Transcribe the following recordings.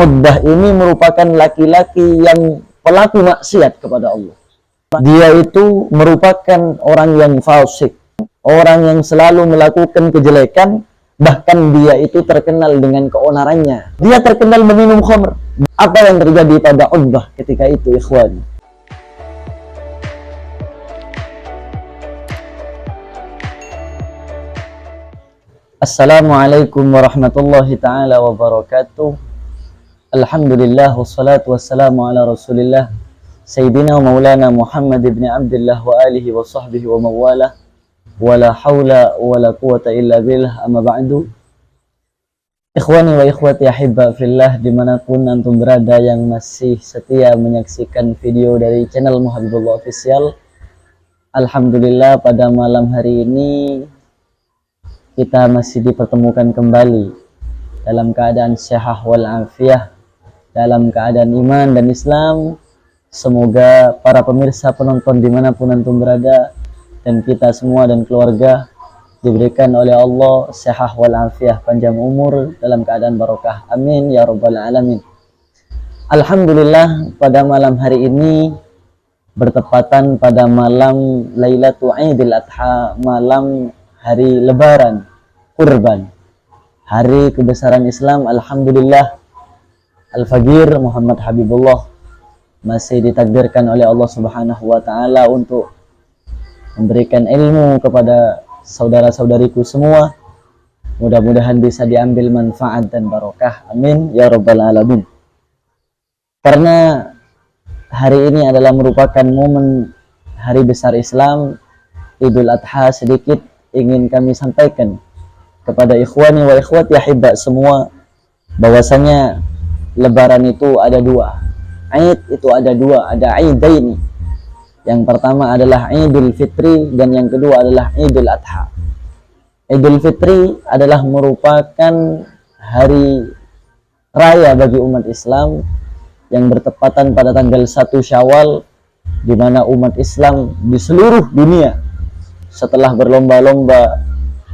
Utbah ini merupakan laki-laki yang pelaku maksiat kepada Allah. Dia itu merupakan orang yang fasik, orang yang selalu melakukan kejelekan, bahkan dia itu terkenal dengan keonarannya. Dia terkenal meminum khamr. Apa yang terjadi pada Utbah ketika itu, ikhwan? Assalamualaikum warahmatullahi ta'ala wabarakatuh. Alhamdulillah wassalatu wassalamu ala rasulillah Sayyidina wa maulana Muhammad ibn Abdullah wa alihi wa sahbihi wa mawalah. Wa la hawla wa la quwata illa billah, amma ba'du. Ikhwani wa ikhwati ahibba fillah, dimanapun antum berada yang masih setia menyaksikan video dari channel Muhabibullah Official. Alhamdulillah, pada malam hari ini kita masih dipertemukan kembali dalam keadaan sehat wal afiah, dalam keadaan iman dan Islam. Semoga para pemirsa penonton dimanapun antum berada dan kita semua dan keluarga diberikan oleh Allah sehat wal afiah, panjang umur dalam keadaan barokah, amin ya rabbal alamin. Alhamdulillah, pada malam hari ini bertepatan pada malam Lailatul Idul Adha, malam hari lebaran kurban, hari kebesaran Islam. Alhamdulillah, Al-Faqir Muhammad Habibullah masih ditakdirkan oleh Allah Subhanahu wa Ta'ala untuk memberikan ilmu kepada saudara-saudariku semua. Mudah-mudahan bisa diambil manfaat dan barokah, amin ya rabbal alamin. Karena hari ini adalah merupakan momen hari besar Islam, Idul Adha, sedikit ingin kami sampaikan kepada ikhwani wa ikhwati ahibba semua, bahwasanya lebaran itu ada dua, Aid itu ada dua, ada Aidaini. Yang pertama adalah Idul Fitri dan yang kedua adalah Idul Adha. Idul Fitri adalah merupakan hari raya bagi umat Islam yang bertepatan pada tanggal 1 Syawal, di mana umat Islam di seluruh dunia setelah berlomba-lomba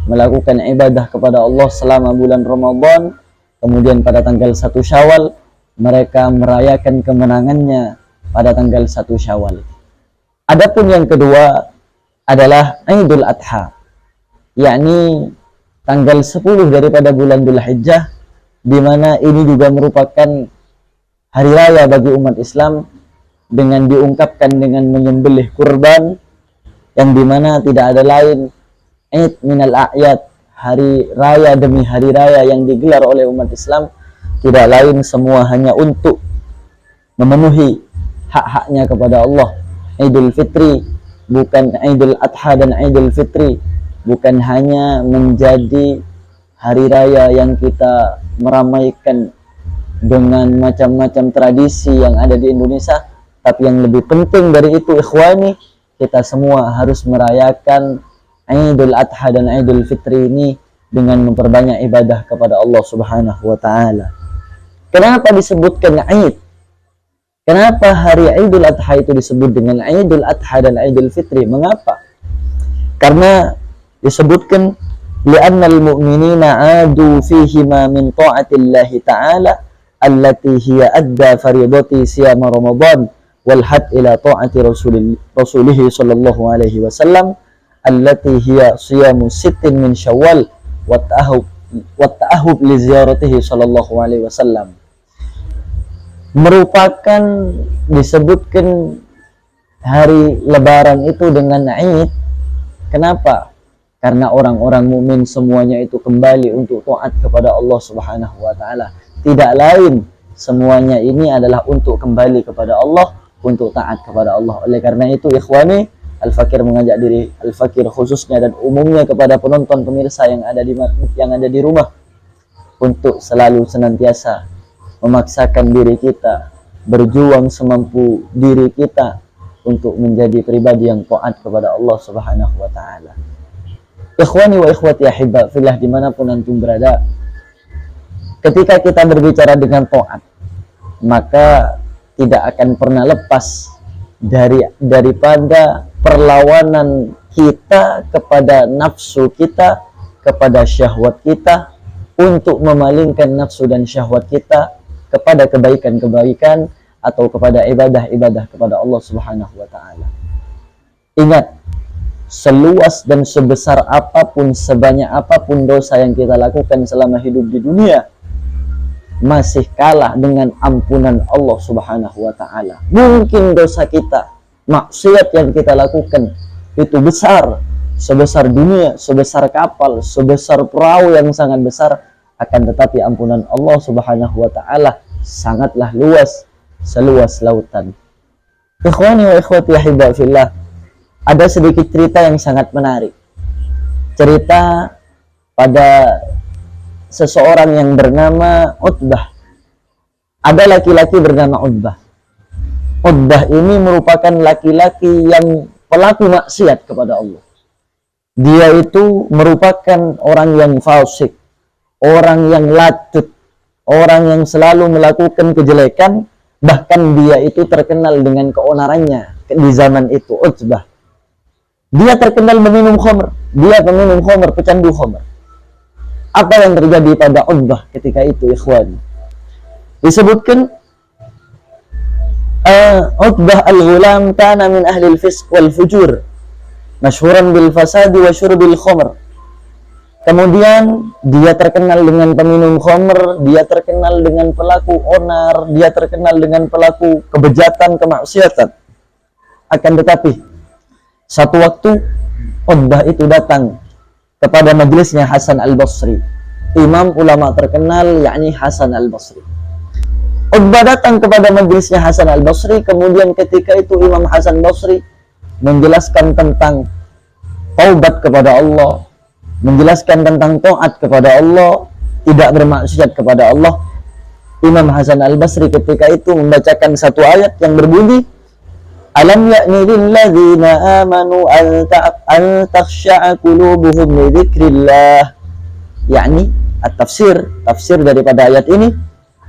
melakukan ibadah kepada Allah selama bulan Ramadan, kemudian pada tanggal 1 Syawal mereka merayakan kemenangannya pada tanggal 1 Syawal. Adapun yang kedua adalah Idul Adha, yakni tanggal 10 daripada bulan Dzul Hijjah, di mana ini juga merupakan hari raya bagi umat Islam dengan diungkapkan dengan menyembelih kurban, yang dimana tidak ada lain Id minal a'yad, hari raya demi hari raya yang digelar oleh umat Islam, tidak lain semua hanya untuk memenuhi hak-haknya kepada Allah. Idul Fitri bukan Idul Adha dan Idul Fitri bukan hanya menjadi hari raya yang kita meramaikan dengan macam-macam tradisi yang ada di Indonesia, tapi yang lebih penting dari itu, ikhwani, kita semua harus merayakan Idul Adha dan Idul Fitri ini dengan memperbanyak ibadah kepada Allah Subhanahu wa Ta'ala. Kenapa disebutkan Id? Kenapa hari Idul Adha itu disebut dengan Idul Adha dan Idul Fitri? Mengapa? Karena disebutkan li'anna al-mu'minina adu fihima min ta'atillahi ta'ala allati hiya adda faridati siyama Ramadan wal had ila ta'ati rasulih sallallahu alaihi wasallam allati hiya siyamu sittin min Syawal wa ta'ahub li ziyaratihi sallallahu alaihi wasallam. Merupakan disebutkan hari lebaran itu dengan Id. Kenapa? Karena orang-orang mukmin semuanya itu kembali untuk taat kepada Allah Subhanahu wa Ta'ala. Tidak lain, semuanya ini adalah untuk kembali kepada Allah, untuk taat kepada Allah. Oleh karena itu, ikhwani, Al-Faqir mengajak diri Al-Faqir khususnya dan umumnya kepada penonton pemirsa yang ada di rumah untuk selalu senantiasa memaksakan diri kita, berjuang semampu diri kita untuk menjadi pribadi yang taat kepada Allah Subhanahu wa Ta'ala. Ikhwani wa ikhwati ahibba fillah, dimanapun antum berada, ketika kita berbicara dengan taat, maka tidak akan pernah lepas daripada perlawanan kita kepada nafsu kita, kepada syahwat kita, untuk memalingkan nafsu dan syahwat kita kepada kebaikan-kebaikan atau kepada ibadah-ibadah kepada Allah Subhanahu wa taala. Ingat, seluas dan sebesar apapun, sebanyak apapun dosa yang kita lakukan selama hidup di dunia, masih kalah dengan ampunan Allah Subhanahu wa taala. Mungkin dosa kita, maksiat yang kita lakukan itu besar, sebesar dunia, sebesar kapal, sebesar perahu yang sangat besar, akan tetapi ampunan Allah Subhanahu wa taala sangatlah luas, seluas lautan. Ikhwani wa ikhwati ahibba fillah, ada sedikit cerita yang sangat menarik. Cerita pada seseorang yang bernama Utbah. Ada laki-laki bernama Utbah. Utbah ini merupakan laki-laki yang pelaku maksiat kepada Allah. Dia itu merupakan orang yang fasik, orang yang latut, orang yang selalu melakukan kejelekan. Bahkan dia itu terkenal dengan keonarannya di zaman itu, Utbah. Dia terkenal meminum khamr. Dia peminum khamr, pecandu khamr. Apa yang terjadi pada Utbah ketika itu, ikhwan? Disebutkan Utbah al-Ghulam kana min ahli al-fisq wal fujur, masyhuran bil fasadi wa syurbil khamr. Kemudian dia terkenal dengan peminum khamr, dia terkenal dengan pelaku onar, dia terkenal dengan pelaku kebejatan, kemaksiatan. Akan tetapi satu waktu Utbah itu datang kepada majelisnya Hasan al-Basri, imam ulama terkenal, yakni Hasan al-Basri. Utbah datang kepada majelisnya Hasan al-Basri, kemudian ketika itu Imam Hasan Basri menjelaskan tentang taubat kepada Allah, menjelaskan tentang taat kepada Allah, tidak bermaksiat kepada Allah. Imam Hasan al-Basri ketika itu membacakan satu ayat yang berbunyi, Alam ya'ni lilladzina amanu an takhsha'a qulubuhum li dzikrillah. Yakni at-tafsir, tafsir daripada ayat ini,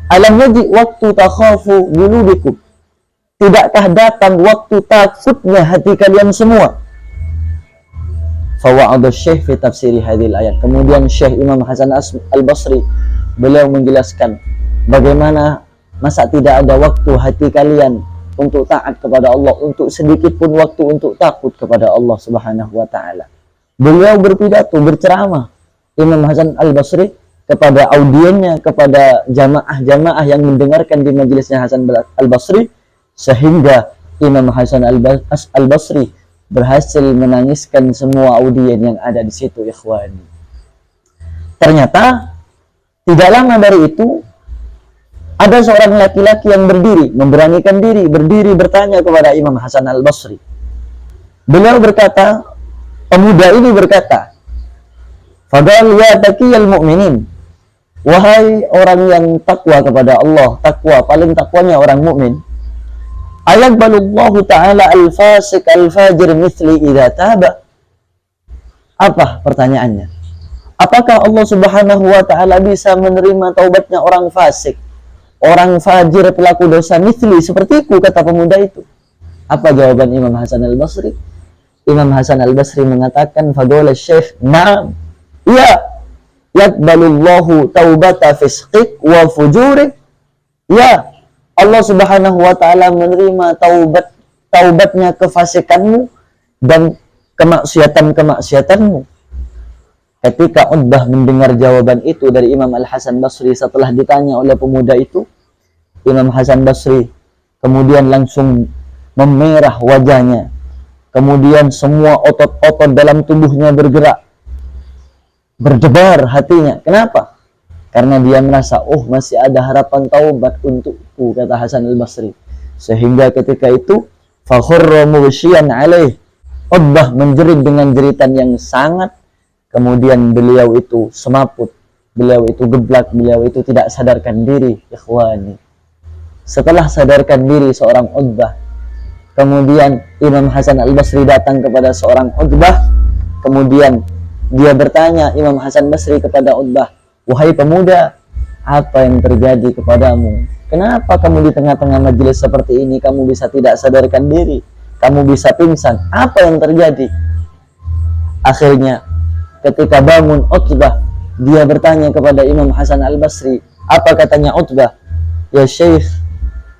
alam yaji waktu takhafu qulubikum. Tidakkah datang waktu takutnya hati kalian semua? Fawa'adha Syekh fi tafsiri hadhil ayat. Kemudian Syekh Imam Hasan al-Basri beliau menjelaskan bagaimana masa tidak ada waktu hati kalian untuk taat kepada Allah, untuk sedikit pun waktu untuk takut kepada Allah Subhanahu wa taala. Beliau berpidato, berceramah, Imam Hasan al-Basri, kepada audiennya, kepada jamaah-jamaah yang mendengarkan di majelisnya Hasan al-Basri, sehingga Imam Hasan al-Basri berhasil menangiskan semua audien yang ada di situ, ikhwani. Ternyata tidak lama dari itu ada seorang laki-laki yang berdiri, memberanikan diri, berdiri bertanya kepada Imam Hasan al-Basri. Beliau berkata, pemuda ini berkata, Fadal ya taqiyal mu'minin, wahai orang yang takwa kepada Allah, takwa, paling takwanya orang mukmin. Ayaqbalullahu ta'ala al-fasik al-fajir mithli idza taba. Apa pertanyaannya? Apakah Allah Subhanahu wa ta'ala bisa menerima taubatnya orang fasik, orang fajir, pelaku dosa mithli, sepertiku, kata pemuda itu? Apa jawaban Imam Hasan al-Basri? Imam Hasan al-Basri mengatakan, faqala Syekh, na'am, ya, yaqbalullahu taubata fisqik wa fujurik. Ya, Allah Subhanahu wa ta'ala menerima taubatnya kefasikanmu dan kemaksiatan-kemaksiatanmu. Ketika Utbah mendengar jawaban itu dari Imam Al-Hasan Basri setelah ditanya oleh pemuda itu, Imam Hasan Basri kemudian langsung memerah wajahnya. Kemudian semua otot-otot dalam tubuhnya bergerak, berdebar hatinya. Kenapa? Karena dia merasa, oh masih ada harapan taubat untukku, kata Hasan al-Basri. Sehingga ketika itu, fakhurra mughsyian alaih, Utbah menjerit dengan jeritan yang sangat. Kemudian beliau itu semaput, beliau itu geblak, beliau itu tidak sadarkan diri, ikhwani. Setelah sadarkan diri seorang Utbah, kemudian Imam Hasan al-Basri datang kepada seorang Utbah. Kemudian dia bertanya, Imam Hasan Basri kepada Utbah, wahai pemuda, apa yang terjadi kepadamu? Kenapa kamu di tengah-tengah majelis seperti ini, kamu bisa tidak sadarkan diri, kamu bisa pingsan? Apa yang terjadi? Akhirnya ketika bangun Utbah, dia bertanya kepada Imam Hasan al-Basri. Apa katanya Utbah? ya Syekh,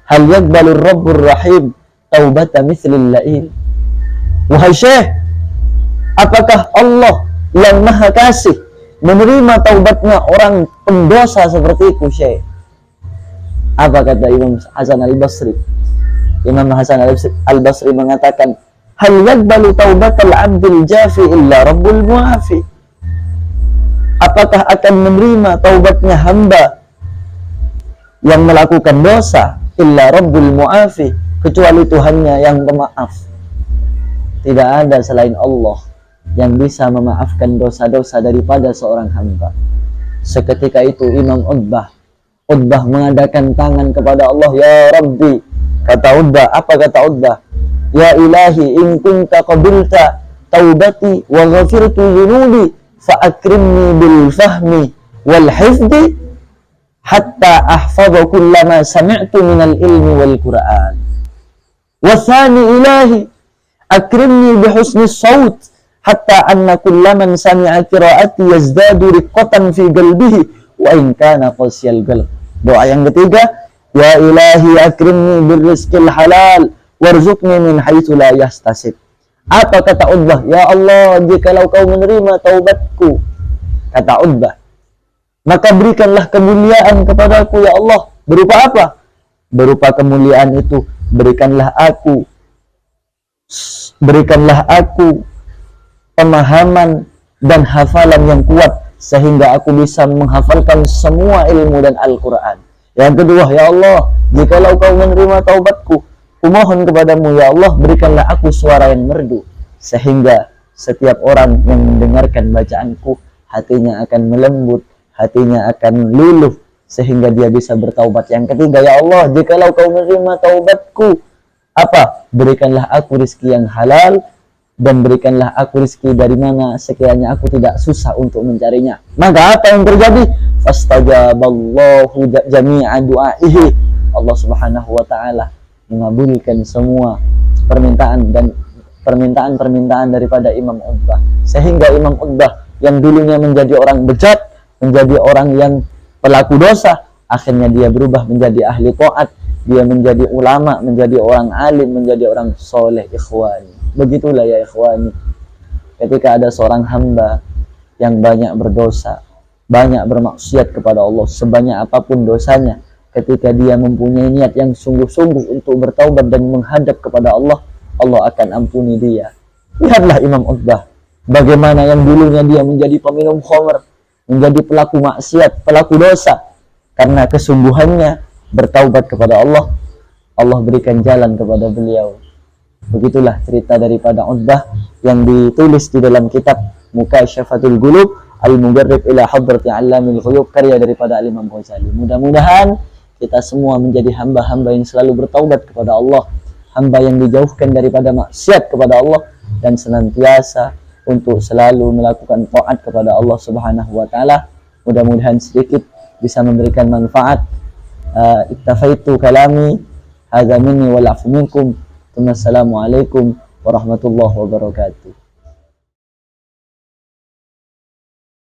hal yaqbalur Rabbur Rahim taubata mithlil la'in. Wahai Syekh, apakah Allah yang Maha Kasih menerima taubatnya orang pendosa sepertiku, Syekh? Apa kata Imam Hasan Al-Basri? Imam Hasan Al-Basri mengatakan, hal yaqbalu taubatal abdil jafi illa Rabbul Muafi. Apakah akan menerima taubatnya hamba yang melakukan dosa illa Rabbul Muafi, kecuali Tuhannya yang pemaaf. Tidak ada selain Allah yang bisa memaafkan dosa-dosa daripada seorang hamba. Seketika itu Imam Utbah mengadakan tangan kepada Allah, ya Rabbi. Kata Utbah, apa kata Utbah? Ya ilahi, in kunta qabilta taubati wa ghafirtu dhunubi fa akrimni bil fahmi wal hifdi hatta ahfadha kullama sami'tu minal ilmi wal Qur'an. Wa thani ilahi akrimni bi husni saut hatta anna kullaman sami'a qira'ati yazdadu riqqatan fi qalbihi wa in kana qasyal qalb. Doa yang ketiga, ya ilahi akrimni bil rizqil halal warzuqni min haitsu la yahtasib. Apa kata Utbah? Ya Allah, jikalau kau menerima taubatku, kata Utbah, maka berikanlah kemuliaan kepadaku ya Allah. Berupa apa? Berupa kemuliaan itu, berikanlah aku pemahaman dan hafalan yang kuat sehingga aku bisa menghafalkan semua ilmu dan Al-Quran. Yang kedua, ya Allah, jikalau kau menerima taubatku, kumohon kepadamu ya Allah, berikanlah aku suara yang merdu sehingga setiap orang yang mendengarkan bacaanku hatinya akan melembut, hatinya akan luluh sehingga dia bisa bertaubat. Yang ketiga, ya Allah, jikalau kau menerima taubatku, apa? Berikanlah aku rizki yang halal dan berikanlah aku rizki dari mana sekiranya aku tidak susah untuk mencarinya. Maka apa yang terjadi? Fastajaballahu jami'a du'aihi. Allah Subhanahu wa taala mengabulkan semua permintaan daripada Imam Utbah, sehingga Imam Utbah yang dulunya menjadi orang bejat, menjadi orang yang pelaku dosa, akhirnya dia berubah menjadi ahli taat, dia menjadi ulama, menjadi orang alim, menjadi orang soleh. Ikhwani, begitulah ya ikhwani, ketika ada seorang hamba yang banyak berdosa, banyak bermaksiat kepada Allah, sebanyak apapun dosanya, ketika dia mempunyai niat yang sungguh-sungguh untuk bertaubat dan menghadap kepada Allah, Allah akan ampuni dia. Lihatlah Imam Utbah, bagaimana yang dulunya dia menjadi peminum khamr, menjadi pelaku maksiat, pelaku dosa, karena kesungguhannya bertaubat kepada Allah, Allah berikan jalan kepada beliau. Begitulah cerita daripada Utbah yang ditulis di dalam kitab Mukasyafatul Qulub Al-Mugarrib ila Hadrati Allamil Ghuyub, karya daripada Al-Imam Ghazali. Mudah-mudahan kita semua menjadi hamba-hamba yang selalu bertaubat kepada Allah, hamba yang dijauhkan daripada maksiat kepada Allah, dan senantiasa untuk selalu melakukan taat kepada Allah Subhanahu wa taala. Mudah-mudahan sedikit bisa memberikan manfaat. Iktafaitu kalami hadza minni wal afu minkum. Wassalamualaikum warahmatullahi wabarakatuh.